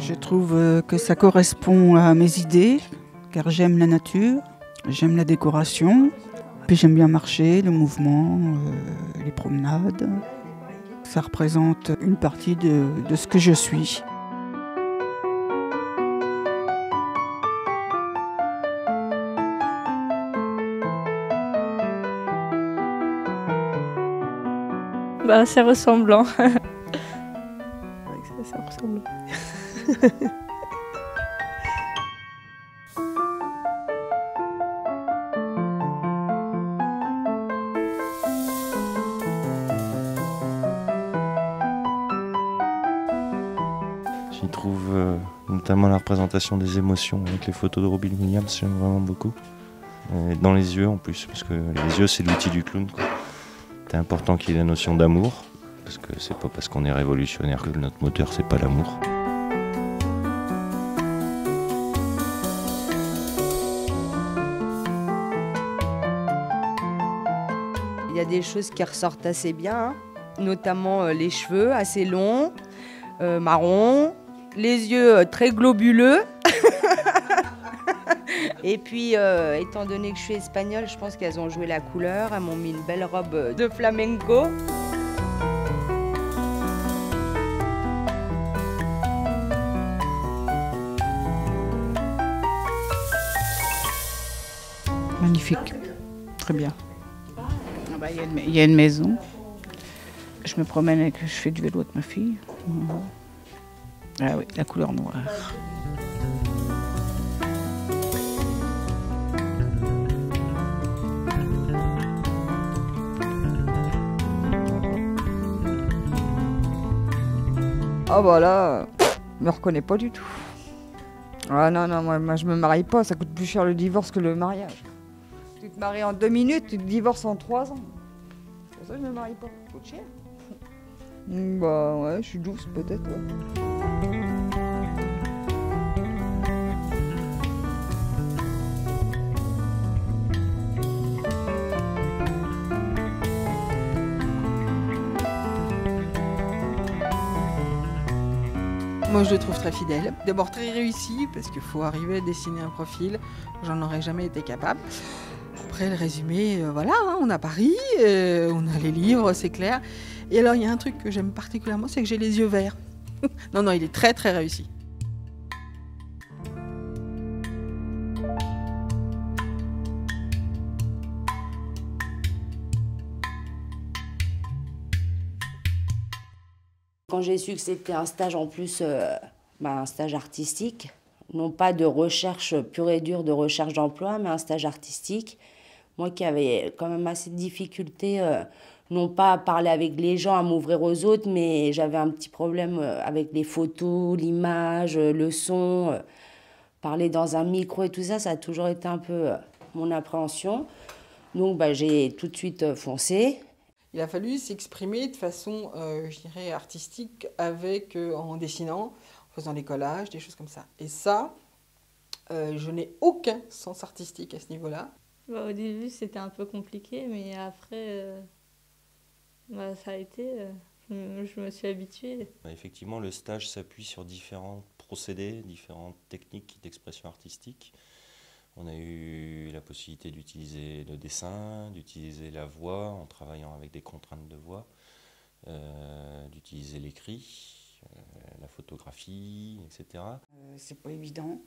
Je trouve que ça correspond à mes idées, car j'aime la nature, j'aime la décoration, puis j'aime bien marcher, le mouvement, les promenades. Ça représente une partie de ce que je suis. Bah, c'est ressemblant. C'est ressemblant. J'y trouve notamment la représentation des émotions avec les photos de Robin Williams, j'aime vraiment beaucoup. Et dans les yeux en plus, parce que les yeux c'est l'outil du clown, quoi. C'est important qu'il y ait la notion d'amour, parce que c'est pas parce qu'on est révolutionnaire que notre moteur c'est pas l'amour. Il y a des choses qui ressortent assez bien, hein, notamment les cheveux assez longs, marrons, les yeux très globuleux. Et puis, étant donné que je suis espagnole, je pense qu'elles ont joué la couleur. Elles m'ont mis une belle robe de flamenco. Magnifique, très bien. Il y a une maison. Je me promène et je fais du vélo avec ma fille. Ah oui, la couleur noire. Ah bah là, je me reconnais pas du tout. Ah non, non, moi je me marie pas, ça coûte plus cher le divorce que le mariage. Tu te maries en 2 minutes, tu te divorces en 3 ans. C'est pour ça que je me marie pas, ça coûte cher. Bah ouais, je suis douce peut-être, ouais. Moi, je le trouve très fidèle. D'abord très réussi, parce qu'il faut arriver à dessiner un profil. J'en aurais jamais été capable. Après, le résumé, voilà, hein, on a Paris, on a les livres, c'est clair. Et alors, il y a un truc que j'aime particulièrement, c'est que j'ai les yeux verts. Non, non, il est très, très réussi. Quand j'ai su que c'était un stage en plus, un stage artistique, non pas de recherche pure et dure de recherche d'emploi, mais un stage artistique, moi qui avais quand même assez de difficultés, non pas à parler avec les gens, à m'ouvrir aux autres, mais j'avais un petit problème avec les photos, l'image, le son, parler dans un micro et tout ça, ça a toujours été un peu mon appréhension. Donc j'ai tout de suite foncé. Il a fallu s'exprimer de façon, je dirais, artistique en dessinant, en faisant des collages, des choses comme ça. Et ça, je n'ai aucun sens artistique à ce niveau-là. Au début, c'était un peu compliqué, mais après, ça a été... je me suis habituée. Effectivement, le stage s'appuie sur différents procédés, différentes techniques d'expression artistique. On a eu la possibilité d'utiliser le dessin, d'utiliser la voix en travaillant avec des contraintes de voix, d'utiliser l'écrit, la photographie, etc. C'est pas évident.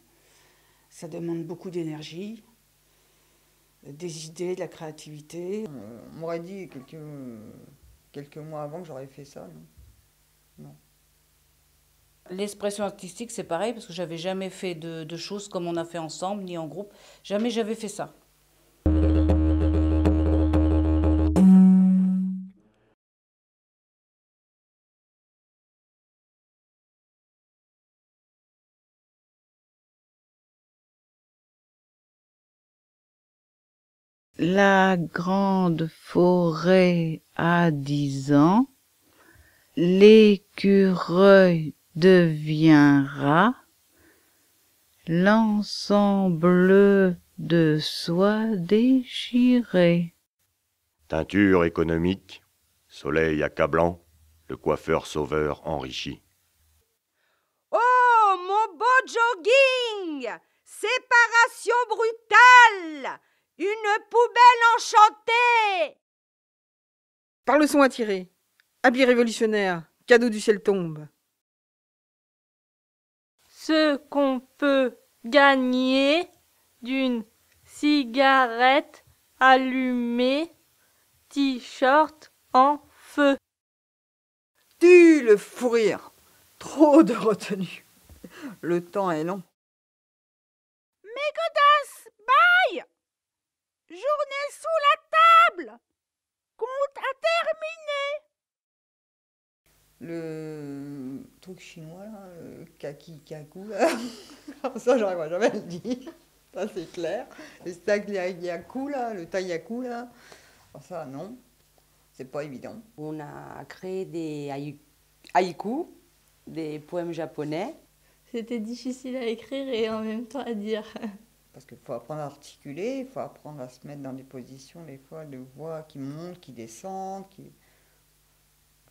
Ça demande beaucoup d'énergie, des idées, de la créativité. On m'aurait dit quelques mois avant que j'aurais fait ça, non. Non. L'expression artistique, c'est pareil, parce que j'avais jamais fait de choses comme on a fait ensemble, ni en groupe. Jamais j'avais fait ça. La grande forêt a 10 ans, l'écureuil devient rat, l'ensemble de soie déchiré. Teinture économique, soleil accablant, le coiffeur sauveur enrichi. Oh mon beau jogging, séparation brutale, une poubelle enchantée. Par le son à tirer, habit révolutionnaire, cadeau du ciel tombe. Ce qu'on peut gagner d'une cigarette allumée, t-shirt en feu. Tu le fou rire. Trop de retenue. Le temps est long. Mes godasses, bye. Journée sous la table. Compte à terminer. Le truc chinois, là, le kaki kaku, là. Ça, j'arrive jamais à le dire. Ça, c'est clair. Le stagliaku, là, le taiyaku, là. Alors ça, non. C'est pas évident. On a créé des haïkus, des poèmes japonais. C'était difficile à écrire et en même temps à dire. Parce qu'il faut apprendre à articuler, il faut apprendre à se mettre dans des positions, des fois, de voix qui montent, qui descendent.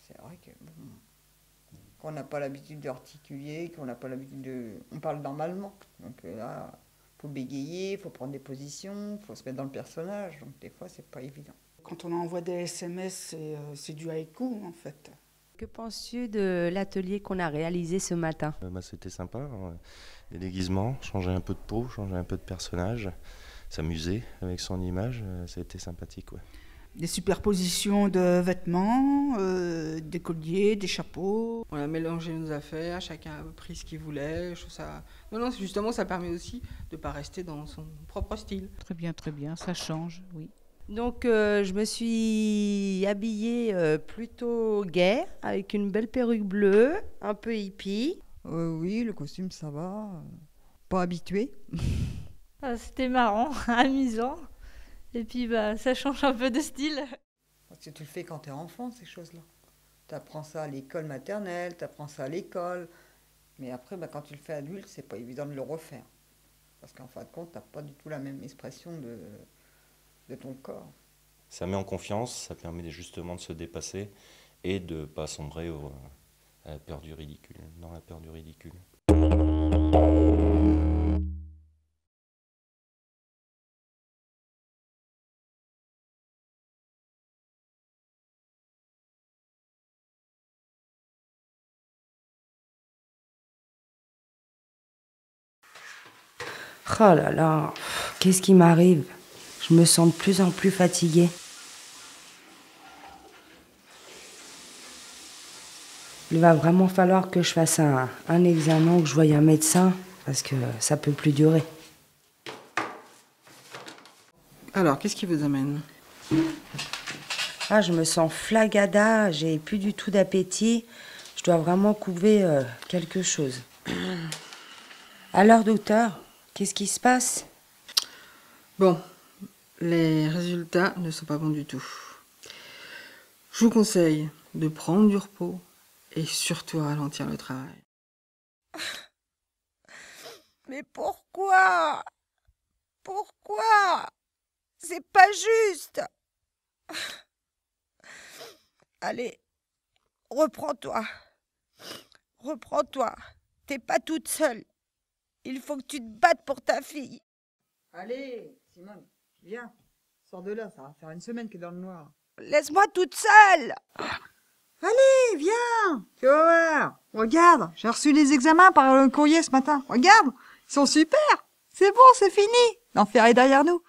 C'est vrai que, bon, qu'on n'a pas l'habitude d'articuler, qu'on n'a pas l'habitude de... On parle normalement. Donc là, il faut bégayer, il faut prendre des positions, il faut se mettre dans le personnage. Donc des fois, c'est pas évident. Quand on envoie des SMS, c'est du haïku, en fait. Que penses-tu de l'atelier qu'on a réalisé ce matin? C'était sympa, hein. Des déguisements, changer un peu de peau, changer un peu de personnage, s'amuser avec son image, ça a été sympathique. Ouais. Des superpositions de vêtements, des colliers, des chapeaux. On a mélangé nos affaires, chacun a pris ce qu'il voulait. Je trouve ça... Non, justement, ça permet aussi de ne pas rester dans son propre style. Très bien, ça change, oui. Donc, je me suis habillée plutôt gaie, avec une belle perruque bleue, un peu hippie. Oui, le costume, ça va. Pas habitué. C'était marrant, amusant. Et puis, ça change un peu de style. Parce que tu le fais quand tu es enfant, ces choses-là. Tu apprends ça à l'école maternelle, tu apprends ça à l'école. Mais après, quand tu le fais adulte, c'est pas évident de le refaire. Parce qu'en fin de compte, tu n'as pas du tout la même expression de ton corps. Ça met en confiance, ça permet justement de se dépasser et de ne pas sombrer à la peur du ridicule, dans la peur du ridicule. Oh là là, qu'est-ce qui m'arrive? Je me sens de plus en plus fatiguée. Il va vraiment falloir que je fasse un examen ou que je voie un médecin, parce que ça peut plus durer. Alors, qu'est-ce qui vous amène? Je me sens flagada, j'ai plus du tout d'appétit. Je dois vraiment couver quelque chose. Alors, docteur, qu'est-ce qui se passe? Bon, les résultats ne sont pas bons du tout. Je vous conseille de prendre du repos et surtout ralentir le travail. Mais pourquoi? Pourquoi? C'est pas juste. Allez, reprends-toi. Reprends-toi. T'es pas toute seule. Il faut que tu te battes pour ta fille. Allez, Simone, viens. Sors de là, ça va faire une semaine que dans le noir. Laisse-moi toute seule. Allez, viens. Tu vas voir. Regarde, j'ai reçu les examens par le courrier ce matin. Regarde, ils sont super. C'est bon, c'est fini. L'enfer est derrière nous.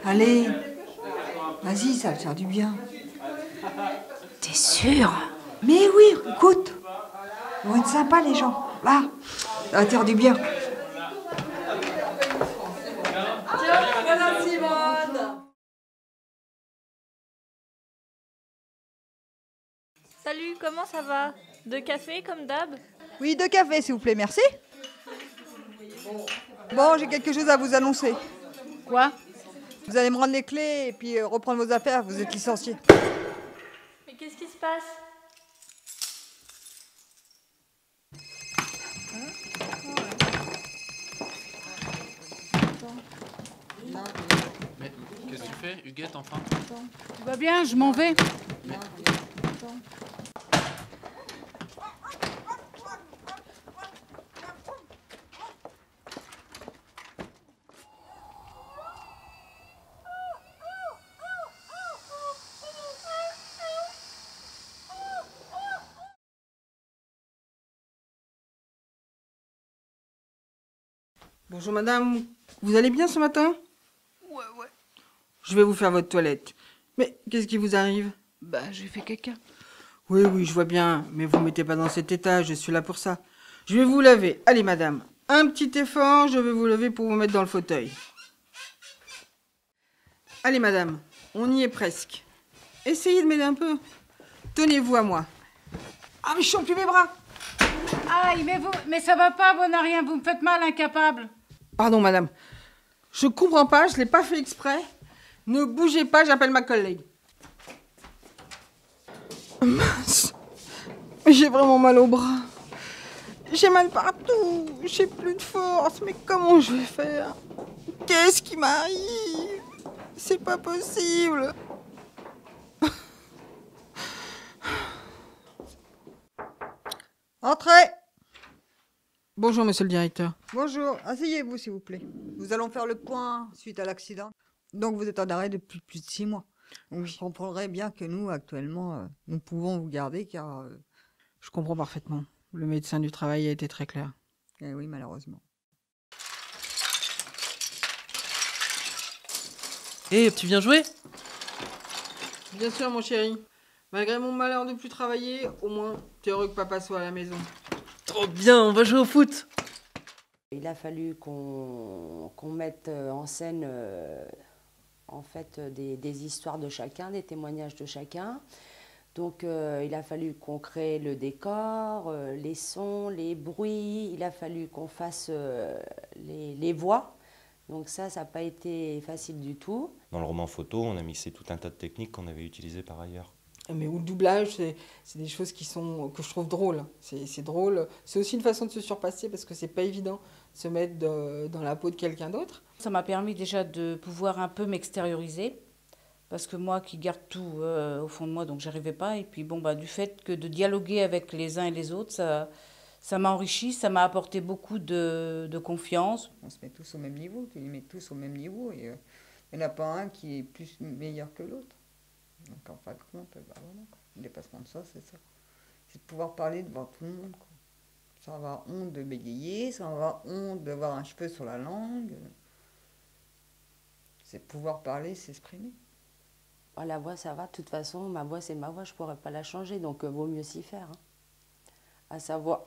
Allez, vas-y, ça va te faire du bien. T'es sûre? Mais oui, écoute. Ils vont être sympas, les gens. Là, ça va te faire du bien. Tiens, voilà Simone. Salut, comment ça va? 2 cafés comme d'hab? Oui, 2 cafés, s'il vous plaît, merci. Bon, j'ai quelque chose à vous annoncer. Quoi? Vous allez me rendre les clés et puis reprendre vos affaires, vous êtes licencié. Mais qu'est-ce qui se passe? Mais qu'est-ce que tu fais, Huguette, enfin? Tout va bien, je m'en vais. Mais... Bonjour madame, vous allez bien ce matin? Ouais. Je vais vous faire votre toilette. Mais qu'est-ce qui vous arrive? Bah, j'ai fait caca. Oui, je vois bien, mais vous ne mettez pas dans cet état, je suis là pour ça. Je vais vous laver. Allez madame, un petit effort, je vais vous lever pour vous mettre dans le fauteuil. Allez madame, on y est presque. Essayez de m'aider un peu. Tenez-vous à moi. Ah mais je sens plus mes bras. Aïe, mais ça va pas, bon à rien, vous me faites mal, incapable. Pardon madame, je comprends pas, je l'ai pas fait exprès. Ne bougez pas, j'appelle ma collègue. Mince, j'ai vraiment mal au bras. J'ai mal partout, j'ai plus de force, mais comment je vais faire? Qu'est-ce qui m'arrive? C'est pas possible. Entrez! Bonjour monsieur le directeur. Bonjour, asseyez-vous s'il vous plaît. Nous allons faire le point suite à l'accident. Donc vous êtes en arrêt depuis plus de 6 mois. Donc je comprendrais bien que nous, actuellement, nous pouvons vous garder car... Je comprends parfaitement. Le médecin du travail a été très clair. Eh oui, malheureusement. Hé, tu viens jouer? Bien sûr mon chéri. Malgré mon malheur de plus travailler, au moins t'es heureux que papa soit à la maison. Trop bien, on va jouer au foot. Il a fallu qu'on mette en scène en fait des histoires de chacun, des témoignages de chacun. Donc il a fallu qu'on crée le décor, les sons, les bruits, il a fallu qu'on fasse les voix. Donc ça n'a pas été facile du tout. Dans le roman photo, on a mixé tout un tas de techniques qu'on avait utilisées par ailleurs. Mais ou le doublage, c'est des choses que je trouve drôles. C'est drôle. C'est aussi une façon de se surpasser parce que c'est pas évident de se mettre dans la peau de quelqu'un d'autre. Ça m'a permis déjà de pouvoir un peu m'extérioriser. Parce que moi qui garde tout au fond de moi, donc j'arrivais pas. Et puis bon, du fait que de dialoguer avec les uns et les autres, ça m'a enrichi, ça m'a apporté beaucoup de confiance. On se met tous au même niveau, tu les mets tous au même niveau. Et il n'y en a pas un qui est plus meilleur que l'autre. Donc en fin de compte, voilà, le dépassement de ça, c'est ça. C'est de pouvoir parler devant tout le monde. Quoi. Sans avoir honte de bégayer, sans avoir honte d'avoir un cheveu sur la langue. C'est de pouvoir parler, s'exprimer. Oh, la voix, ça va. De toute façon, ma voix, c'est ma voix. Je ne pourrais pas la changer. Donc, vaut mieux s'y faire. Hein. À savoir...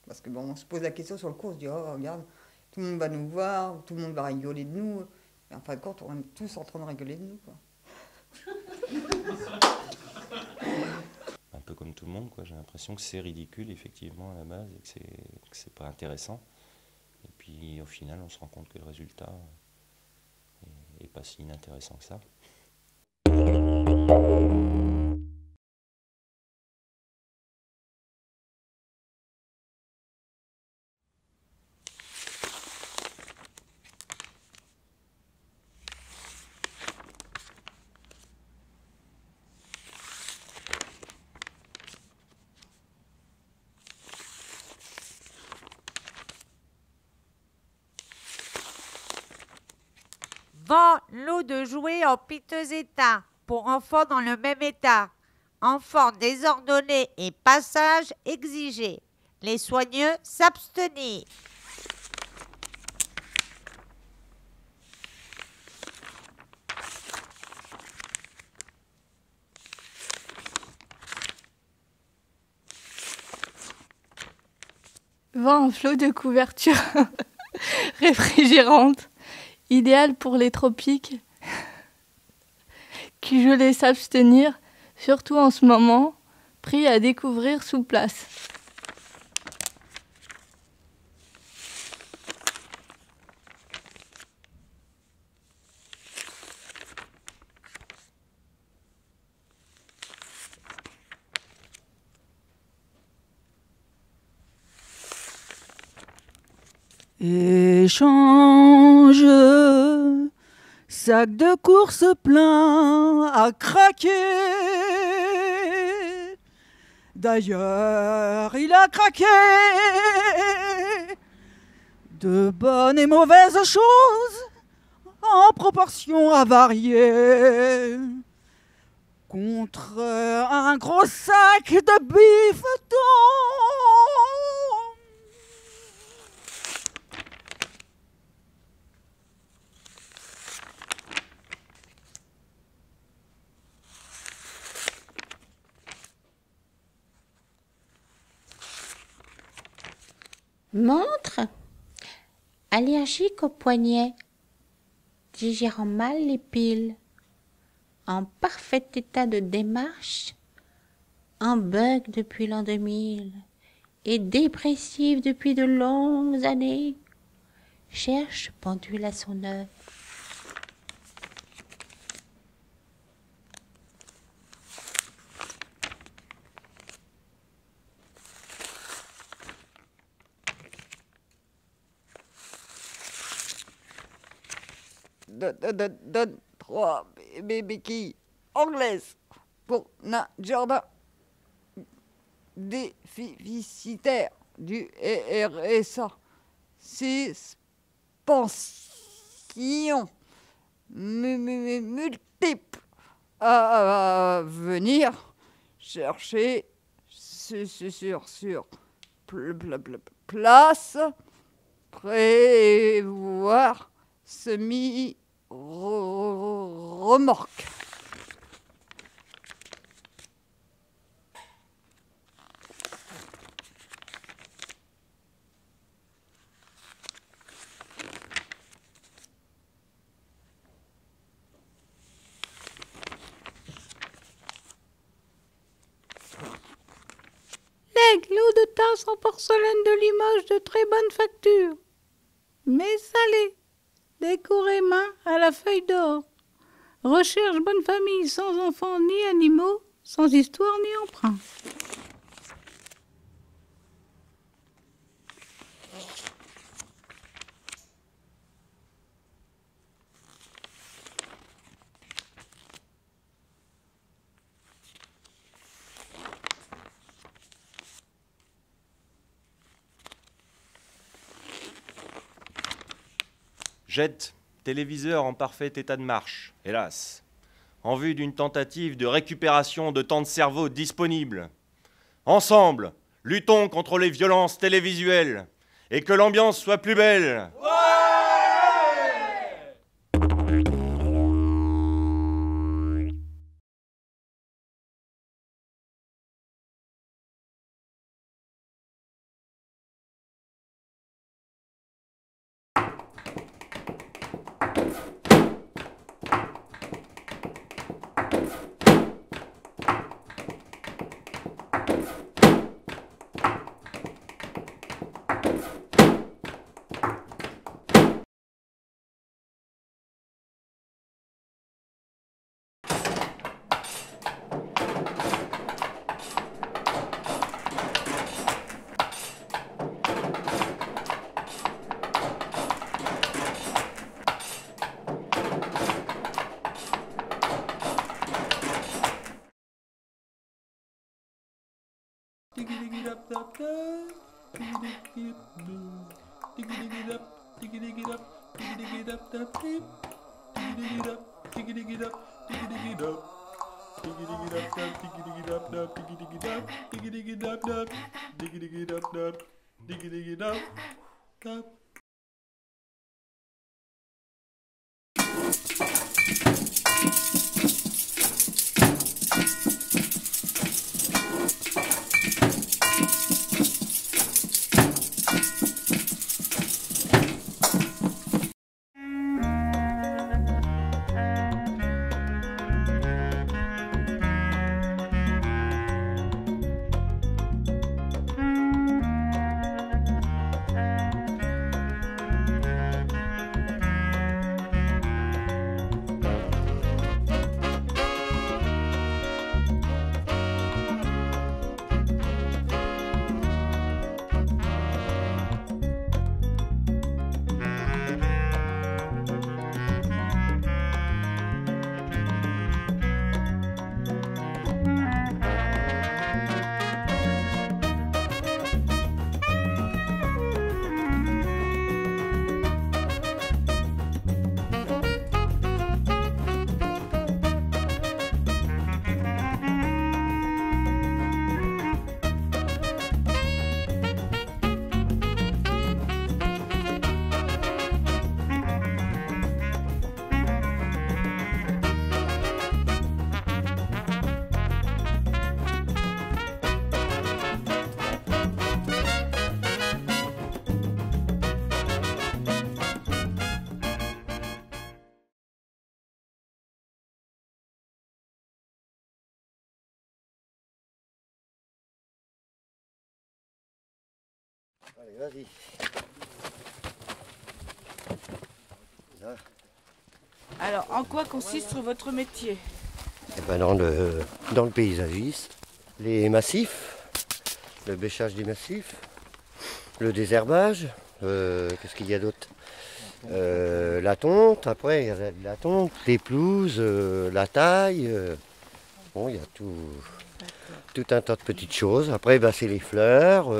Parce que bon, on se pose la question sur le cours. On se dit, oh, regarde, tout le monde va nous voir, tout le monde va rigoler de nous. Et en fin de compte, on est tous en train de rigoler de nous. Quoi. Un peu comme tout le monde, quoi. J'ai l'impression que c'est ridicule, effectivement, à la base, et que c'est pas intéressant. Et puis, au final, on se rend compte que le résultat est pas si inintéressant que ça. Vend lot de jouets en piteux état pour enfants dans le même état. Enfants désordonnés et passage exigé. Les soigneux s'abstenir. Vend un flot de couvertures réfrigérantes. Idéal pour les tropiques, qui je laisse s'abstenir, surtout en ce moment, pris à découvrir sous place. Échange, sac de course plein à craquer. D'ailleurs, il a craqué de bonnes et mauvaises choses en proportion avariée contre un gros sac de bifetons. Montre. Allergique au poignet. Digérant mal les piles. En parfait état de démarche. En bug depuis l'an 2000. Et dépressive depuis de longues années. Cherche pendule à son œuf. Donne 3 béquilles anglaises pour Nain Jordan. Déficitaire du RSA. 6 pensions multiples à venir chercher sur place, prévoir semi-remorque. L'aigle ou de tasse en porcelaine de Limoges de très bonne facture, mais salée, décorée main à la feuille d'or. Recherche bonne famille sans enfants ni animaux, sans histoire ni emprunt. Jette téléviseur en parfait état de marche, hélas, en vue d'une tentative de récupération de temps de cerveau disponible. Ensemble, luttons contre les violences télévisuelles et que l'ambiance soit plus belle. Allez, vas-y. Là. Alors, en quoi consiste votre métier? Eh ben dans le paysagisme, les massifs, le bêchage des massifs, le désherbage, qu'est-ce qu'il y a d'autre? La tonte, après il y a la tonte, les pelouses, la taille, bon il y a tout un tas de petites choses. Après c'est les fleurs,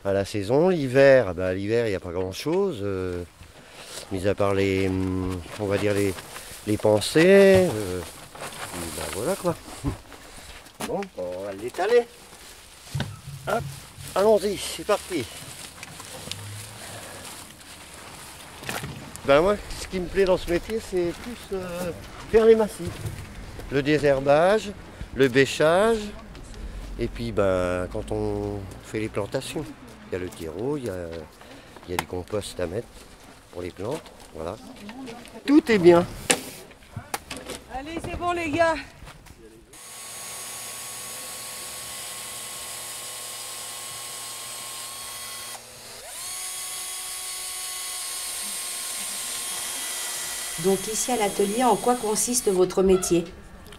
à la saison, l'hiver, l'hiver il n'y a pas grand chose, mis à part on va dire les pensées, voilà quoi. Bon, on va l'étaler. Hop, allons-y, c'est parti. Moi, ce qui me plaît dans ce métier, c'est plus faire les massifs. Le désherbage, le bêchage, et puis quand on fait les plantations. Il y a le terreau, il y a du compost à mettre pour les plantes, voilà. Tout est bien. Allez, c'est bon les gars. Donc ici à l'atelier, en quoi consiste votre métier?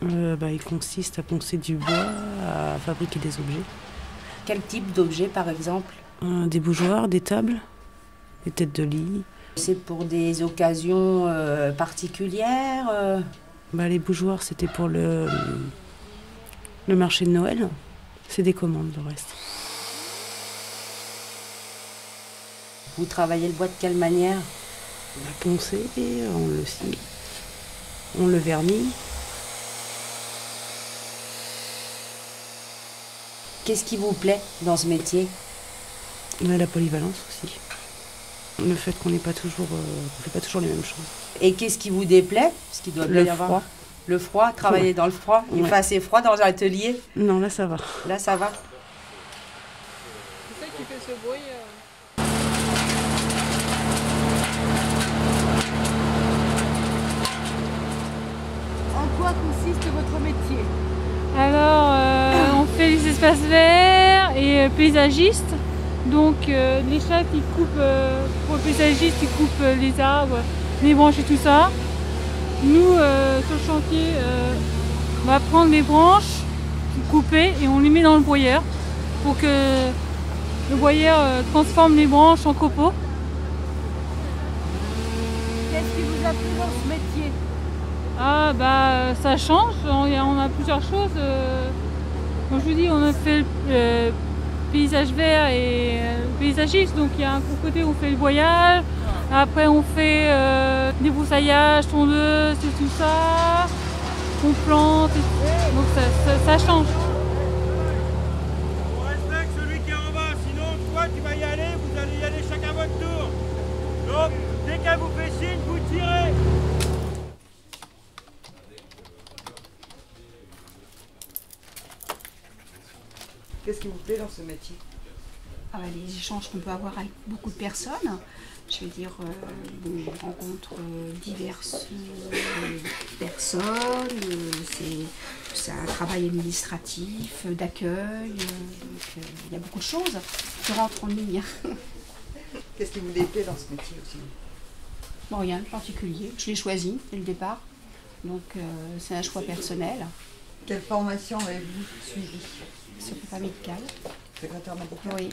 Il consiste à poncer du bois, à fabriquer des objets. Quel type d'objets par exemple? Des bougeoirs, des tables, des têtes de lit. C'est pour des occasions particulières Les bougeoirs, c'était pour le marché de Noël. C'est des commandes, le reste. Vous travaillez le bois de quelle manière? On l'a poncé, on le scie, on le vernit. Qu'est-ce qui vous plaît dans ce métier? La polyvalence aussi. Le fait qu'on fait pas toujours les mêmes choses. Et qu'est-ce qui vous déplaît? Parce qu'il doit bien y avoir froid. Le froid, travailler dans le froid. Il fait assez froid dans l'atelier? Non, là ça va. Là ça va. C'est ça qui fait ce bruit. En quoi consiste votre métier? Alors, on fait les espaces verts et paysagistes. Donc, les chefs, ils coupent, pour le paysagiste, ils coupent les arbres, les branches et tout ça. Nous, sur le chantier, on va prendre les branches, couper et on les met dans le broyeur pour que le broyeur transforme les branches en copeaux. Qu'est-ce qui vous a plu dans ce métier? Ça change, on a plusieurs choses. Comme je vous dis, on a fait le paysage vert et le paysagiste, donc il y a un côté où on fait le broyage, après on fait des broussailllages, tondeuses et tout ça, on plante, donc ça change. On respecte celui qui est en bas, sinon toi tu vas y aller, vous allez y aller chacun votre tour. Donc dès qu'elle vous fait signe, vous tirez. Qu'est-ce qui vous plaît dans ce métier? Les échanges qu'on peut avoir avec beaucoup de personnes. Je veux dire, on rencontre diverses personnes. C'est un travail administratif, d'accueil. Il y a beaucoup de choses qui rentrent en ligne. Qu'est-ce qui vous déplaît dans ce métier aussi? Rien de particulier. Je l'ai choisi dès le départ. Donc c'est un choix personnel. Quelle formation avez-vous suivie? Secrétaire médical. Secrétaire médical? Oui.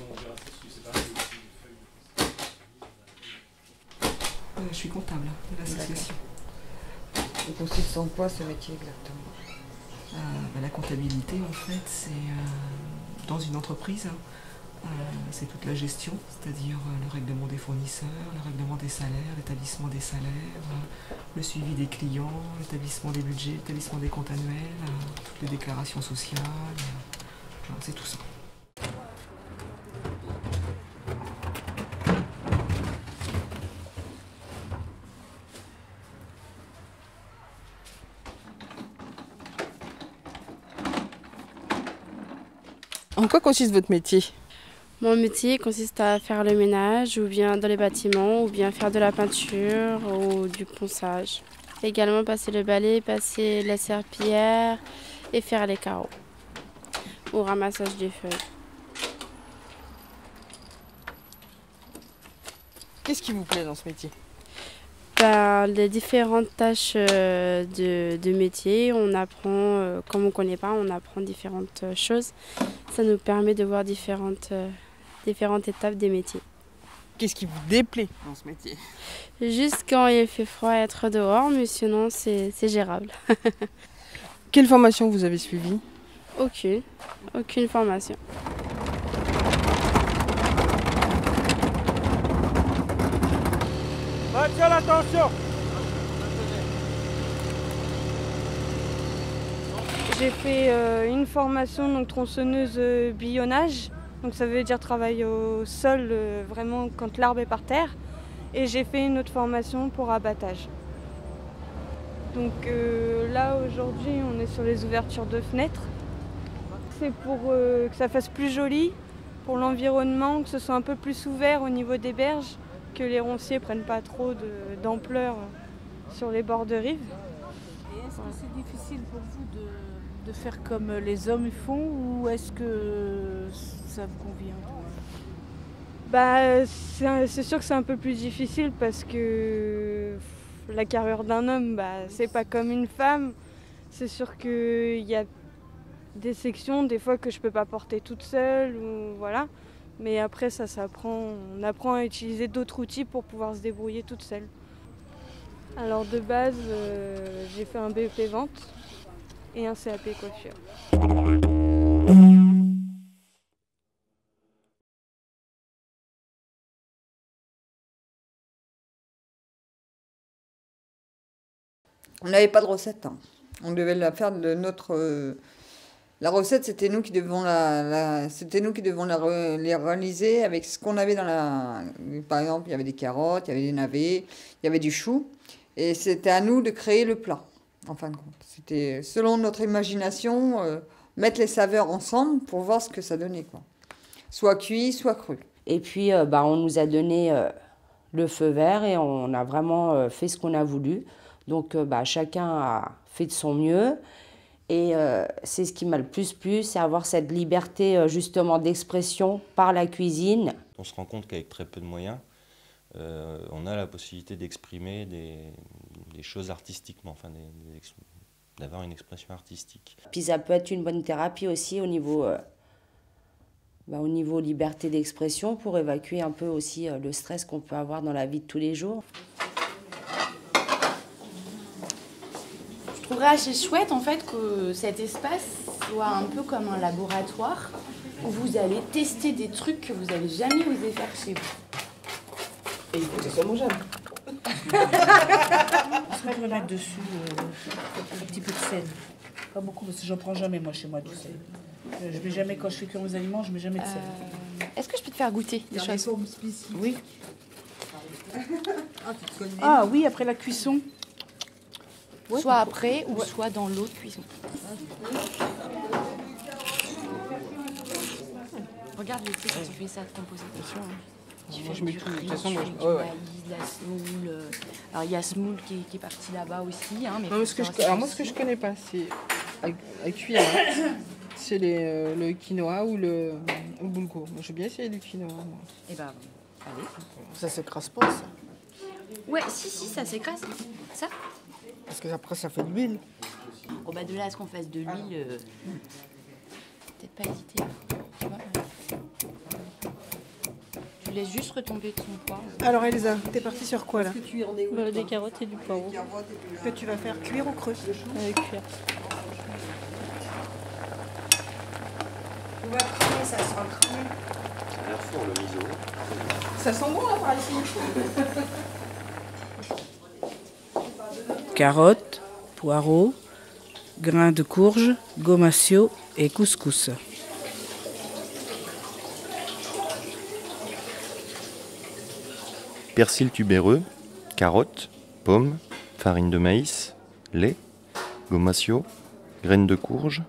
Je suis comptable de l'association. Il consiste en quoi ce métier exactement? La comptabilité, en fait, c'est dans une entreprise, c'est toute la gestion, c'est-à-dire le règlement des fournisseurs, le règlement des salaires, l'établissement des salaires, le suivi des clients, l'établissement des budgets, l'établissement des comptes annuels, toutes les déclarations sociales, c'est tout ça. En quoi consiste votre métier? Mon métier consiste à faire le ménage, ou bien dans les bâtiments, ou bien faire de la peinture ou du ponçage. Également passer le balai, passer la serpillière et faire les carreaux. Ou ramassage des feuilles. Qu'est-ce qui vous plaît dans ce métier? Les différentes tâches de métier, on apprend, comme on ne connaît pas, on apprend différentes choses. Ça nous permet de voir différentes étapes des métiers. Qu'est-ce qui vous déplaît dans ce métier? Juste quand il fait froid être dehors, mais sinon c'est gérable. Quelle formation vous avez suivie? Aucune formation. Attention, attention. J'ai fait une formation donc tronçonneuse billonnage, donc ça veut dire travail au sol vraiment quand l'arbre est par terre, et j'ai fait une autre formation pour abattage. Donc là aujourd'hui on est sur les ouvertures de fenêtres. C'est pour que ça fasse plus joli, pour l'environnement, que ce soit un peu plus ouvert au niveau des berges, que les ronciers prennent pas trop d'ampleur sur les bords de rive. Et est-ce que c'est difficile pour vous de faire comme les hommes font, ou est-ce que ça vous convient? C'est sûr que c'est un peu plus difficile parce que la carrure d'un homme, c'est pas comme une femme. C'est sûr qu'il y a des sections, des fois, que je peux pas porter toute seule, ou voilà. Mais après, ça s'apprend. On apprend à utiliser d'autres outils pour pouvoir se débrouiller toute seule. Alors de base, j'ai fait un BEP vente et un CAP coiffure. On n'avait pas de recette. On devait la faire de notre... La recette, c'était nous qui devions les réaliser avec ce qu'on avait dans la... Par exemple, il y avait des carottes, il y avait des navets, il y avait du chou. Et c'était à nous de créer le plat, en fin de compte. C'était selon notre imagination, mettre les saveurs ensemble pour voir ce que ça donnait, quoi. Soit cuit, soit cru. Et puis, on nous a donné le feu vert et on a vraiment fait ce qu'on a voulu. Donc, chacun a fait de son mieux. Et c'est ce qui m'a le plus plu, c'est avoir cette liberté justement d'expression par la cuisine. On se rend compte qu'avec très peu de moyens, on a la possibilité d'exprimer des choses artistiquement, enfin d'avoir une expression artistique. Puis ça peut être une bonne thérapie aussi au niveau liberté d'expression pour évacuer un peu aussi le stress qu'on peut avoir dans la vie de tous les jours. Je trouverais assez chouette en fait que cet espace soit un peu comme un laboratoire où vous allez tester des trucs que vous n'avez jamais osé faire chez vous. Et il faut que ce soit mangeable. Est-ce qu'on pourrait mettre dessus un petit peu de sel? Pas beaucoup parce que j'en prends jamais moi chez moi du sel. Je mets jamais, quand je fais cuire mes aliments, je mets jamais de sel. Est-ce que je peux te faire goûter des choses? Oui. Ah oui, après la cuisson. Ouais, soit après ou soit dans l'eau de cuisson. Regarde les trucs quand tu fais ça de composer. Bien sûr. Tu Moi, fais je mets du tout. De riz, toute façon, moi, tu fais je... du ouais, ouais. maïs, de la semoule. Alors il y a semoule qui est parti là-bas aussi. Hein, mais Non, mais moi, ce que je connais pas, c'est à cuire. C'est le quinoa ou le boulgour. Moi, j'ai bien essayé du quinoa. Moi. Eh ben, allez. Ça s'écrase pas, ça. Ouais, si, ça s'écrase. Ça. Parce que après, ça fait de l'huile. Oh bah de là à ce qu'on fasse de l'huile, peut-être pas hésiter. Tu vois. Tu laisses juste retomber ton poids. Alors Elsa, t'es partie sur quoi là? Des carottes et du poireau. Que tu vas faire cuire ou creux? Cuire. On va cramer, ça sera cramé. Ça a l'air fort le miso. Ça sent bon là par ici. Carottes, poireaux, grains de courge, gomasio et couscous. Persil tubéreux, carottes, pommes, farine de maïs, lait, gomasio, graines de courge,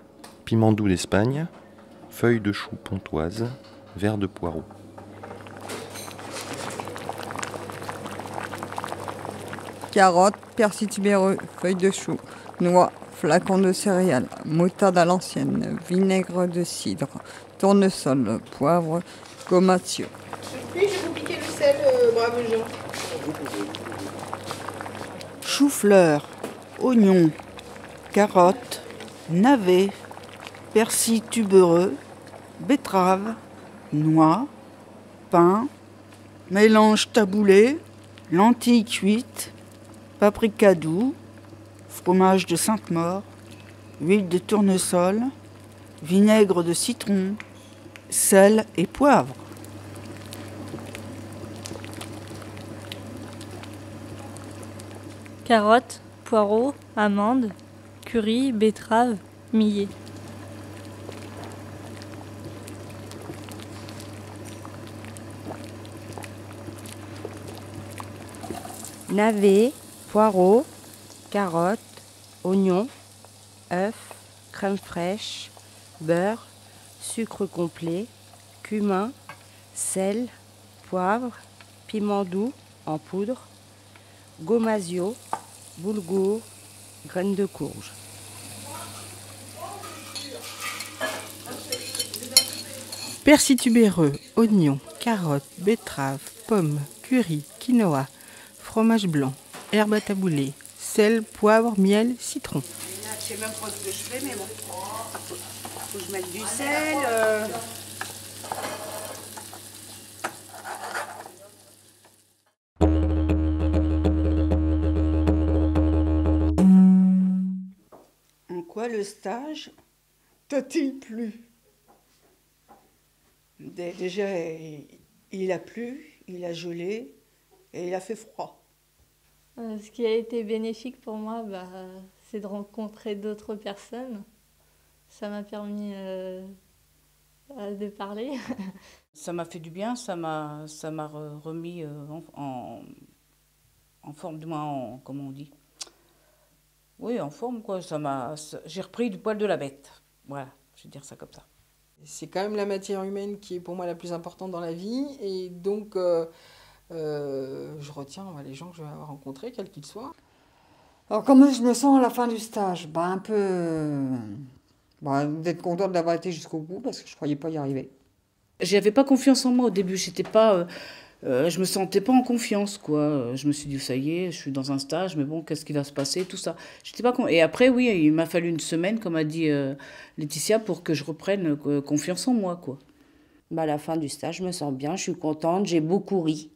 piment doux d'Espagne, feuilles de chou pontoise, verre de poireau. Carottes, persil tubéreux, feuilles de chou, noix, flacons de céréales, moutarde à l'ancienne, vinaigre de cidre, tournesol, poivre, gomasio. Puis je vais vous piquer le sel braves gens. Chou-fleur, oignons, carottes, navets, persil tubereux, betterave, noix, pain, mélange taboulé, lentilles cuites, paprika doux, fromage de Sainte-Maure, huile de tournesol, vinaigre de citron, sel et poivre. Carottes, poireaux, amandes, curry, betterave, millet. Navets, poireaux, carottes, oignons, œufs, crème fraîche, beurre, sucre complet, cumin, sel, poivre, piment doux en poudre, gomasio, boulgour, graines de courge. Persil tubéreux, oignons, carottes, betteraves, pommes, curry, quinoa, fromage blanc, herbe à tabouler, sel, poivre, miel, citron. Je sais même pas ce que je fais, mais bon. Faut que je mette du sel. En quoi le stage t'a-t-il plu? Déjà, il a plu, il a gelé et il a fait froid. Ce qui a été bénéfique pour moi, c'est de rencontrer d'autres personnes. Ça m'a permis de parler. Ça m'a fait du bien, ça m'a remis en forme, du moins comment on dit. Oui, en forme quoi. J'ai repris du poil de la bête. Voilà, je vais dire ça comme ça. C'est quand même la matière humaine qui est pour moi la plus importante dans la vie. Et donc, je retiens les gens que je vais avoir rencontrés, quels qu'ils soient. Alors comment je me sens à la fin du stage? Un peu... d'être contente d'avoir été jusqu'au bout parce que je ne croyais pas y arriver. J'avais pas confiance en moi au début, j'étais pas... je me sentais pas en confiance, quoi. Je me suis dit, ça y est, je suis dans un stage, mais bon, qu'est-ce qui va se passer, tout ça. J'étais pas Et après, oui, il m'a fallu une semaine, comme a dit Laetitia, pour que je reprenne confiance en moi, quoi. À la fin du stage, je me sens bien, je suis contente, j'ai beaucoup ri.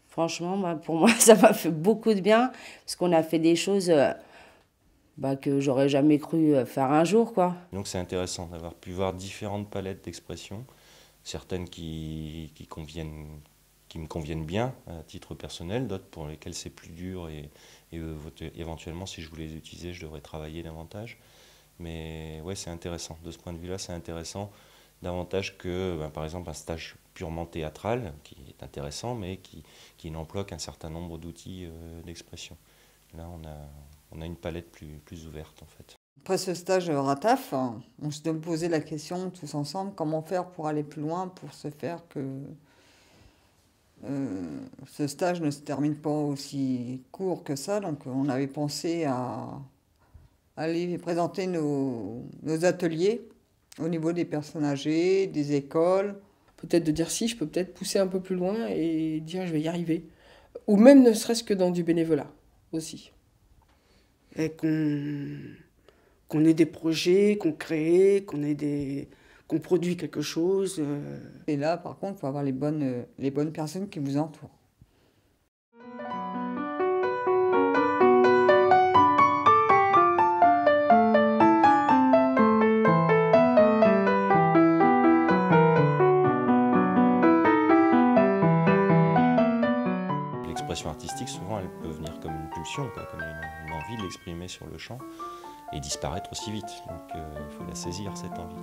Franchement, pour moi, ça m'a fait beaucoup de bien, parce qu'on a fait des choses que j'aurais jamais cru faire un jour, quoi. Donc c'est intéressant d'avoir pu voir différentes palettes d'expressions, certaines qui me conviennent bien à titre personnel, d'autres pour lesquelles c'est plus dur et éventuellement si je voulais les utiliser je devrais travailler davantage. Mais ouais, c'est intéressant, de ce point de vue-là c'est intéressant davantage que par exemple un stage purement théâtral qui est intéressant mais qui n'emploie qu'un certain nombre d'outils d'expression. Là on a une palette plus ouverte en fait. Après ce stage RATAF, on se posait la question tous ensemble, comment faire pour aller plus loin, pour se faire que ce stage ne se termine pas aussi court que ça. Donc on avait pensé à aller présenter nos ateliers au niveau des personnes âgées, des écoles. Peut-être de dire si, je peux peut-être pousser un peu plus loin et dire je vais y arriver. Ou même ne serait-ce que dans du bénévolat aussi. Et qu'on ait des projets, qu'on crée, qu'on produit quelque chose. Et là, par contre, il faut avoir les bonnes personnes qui vous entourent. L'expression artistique, souvent, elle peut venir comme une pulsion, comme une envie de l'exprimer sur le champ. Et disparaître aussi vite. Donc il faut la saisir, cette envie.